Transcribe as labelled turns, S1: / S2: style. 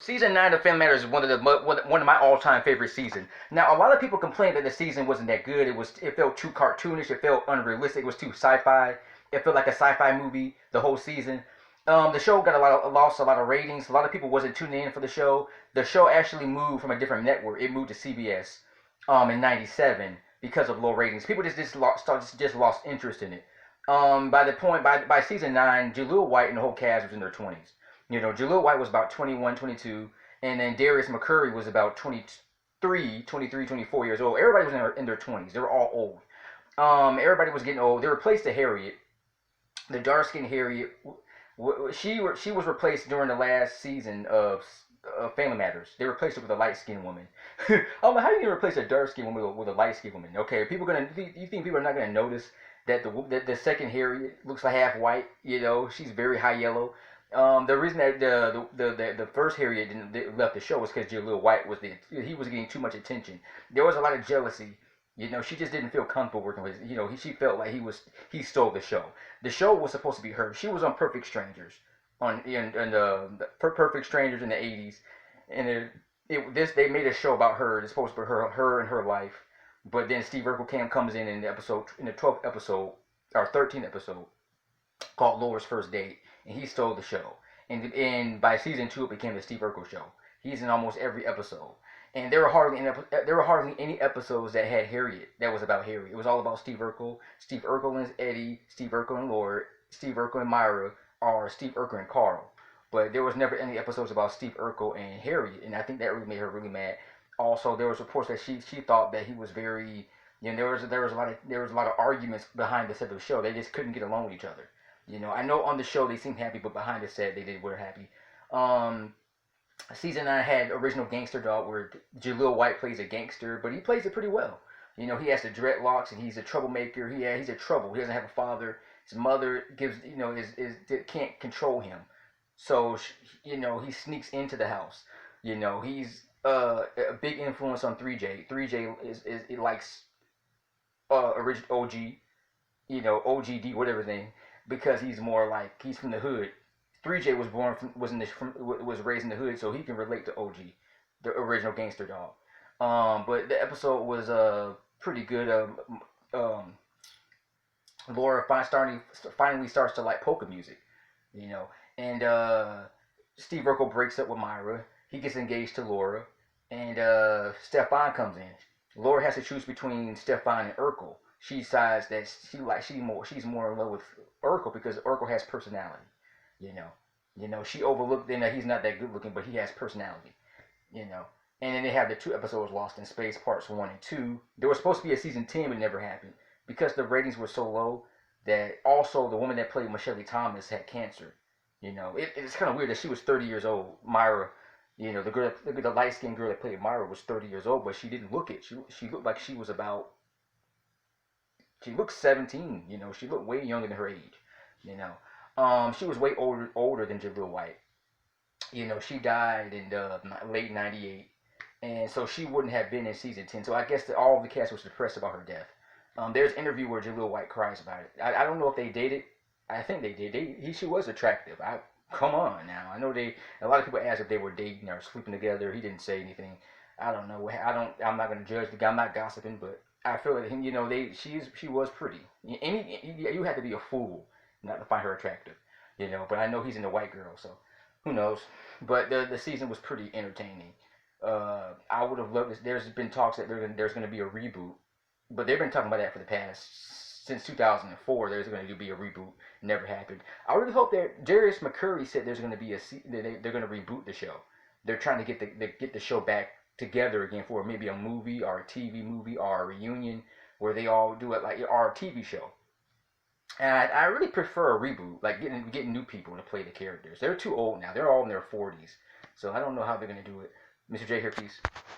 S1: Season 9 of Family Matters is one of my all-time favorite seasons. Now, a lot of people complained that the season wasn't that good. It felt too cartoonish. It felt unrealistic. It was too sci-fi. It felt like a sci-fi movie the whole season. The show got lost a lot of ratings. A lot of people wasn't tuning in for the show. The show actually moved from a different network. It moved to CBS in '97 because of low ratings. People just lost interest in it. By season 9, Jaleel White and the whole cast was in their 20s. Jaleel White was about 21, 22, and then Darius McCurry was about 23, 24 years old. Everybody was in their 20s. They were all old. Everybody was getting old. They replaced Harriet, the dark-skinned Harriet. She was replaced during the last season of Family Matters. They replaced her with a light-skinned woman. I'm like, how are you gonna replace a dark-skinned woman with a light-skinned woman? Okay, you think people are not gonna notice that the second Harriet looks like half white? She's very high yellow. The reason that the first Harriet left the show was because Jaleel White he was getting too much attention. There was a lot of jealousy. She just didn't feel comfortable working with. She felt like he stole the show. The show was supposed to be her. She was on Perfect Strangers, Perfect Strangers in the '80s, and they made a show about her. It's supposed to be her and her life, but then Steve Urkel comes in the 12th episode or 13th episode called Laura's First Date, and he stole the show. And by season 2, it became the Steve Urkel show. He's in almost every episode. And there were hardly any episodes that had Harriet that was about Harriet. It was all about Steve Urkel and Eddie, Steve Urkel and Laura, Steve Urkel and Myra, or Steve Urkel and Carl. But there was never any episodes about Steve Urkel and Harriet, and I think that really made her really mad. Also, there was reports that she thought that he was very, there was a lot of arguments behind the set of the show. They just couldn't get along with each other. I know on the show they seemed happy, but behind the set they were happy. Season 9 had Original Gangster Dog, where Jaleel White plays a gangster, but he plays it pretty well. He has the dreadlocks, and he's a troublemaker. He's a trouble. He doesn't have a father. His mother can't control him, so he sneaks into the house. He's a big influence on 3J. 3J he likes original OG, OGD, whatever his name, because he's more like he's from the hood. 3J was raised in the hood, so he can relate to OG, the Original Gangster Dog. But the episode was pretty good. Laura finally starts to like polka music, and Steve Urkel breaks up with Myra. He gets engaged to Laura, and Stefan comes in. Laura has to choose between Stefan and Urkel. She decides that she's more in love with Urkel because Urkel has personality. She overlooked that he's not that good looking, but he has personality. And then they have the 2 episodes, Lost in Space, parts 1 and 2. There was supposed to be a season 10, but it never happened because the ratings were so low. That also the woman that played Michelle Thomas had cancer. It's kind of weird that she was 30 years old. Myra, the light skinned girl that played Myra was 30 years old, but she didn't look it. She looked like she was about. She looked 17. She looked way younger than her age. She was way older than Jaleel White. She died in late '98, and so she wouldn't have been in season 10. So I guess that all of the cast was depressed about her death. There's an interview where Jaleel White cries about it. I don't know if they dated. I think they did. She was attractive. Come on now. I know a lot of people asked if they were dating or sleeping together. He didn't say anything. I don't know. I'm not gonna judge the guy. I'm not gossiping, but I feel that him. She was pretty. You had to be a fool not to find her attractive. But I know he's into white girls, so who knows? But the season was pretty entertaining. I would have loved this. There's been talks that there's going to be a reboot, but they've been talking about that for the past since 2004. There's going to be a reboot. Never happened. I really hope that Darius McCurry said there's going to be they're going to reboot the show. They're trying to get the show back together again for maybe a movie or a TV movie or a reunion where they all do it like or a TV show. And I really prefer a reboot, like getting new people to play the characters. They're too old now. They're all in their 40s. So I don't know how they're going to do it. Mr. J here, peace.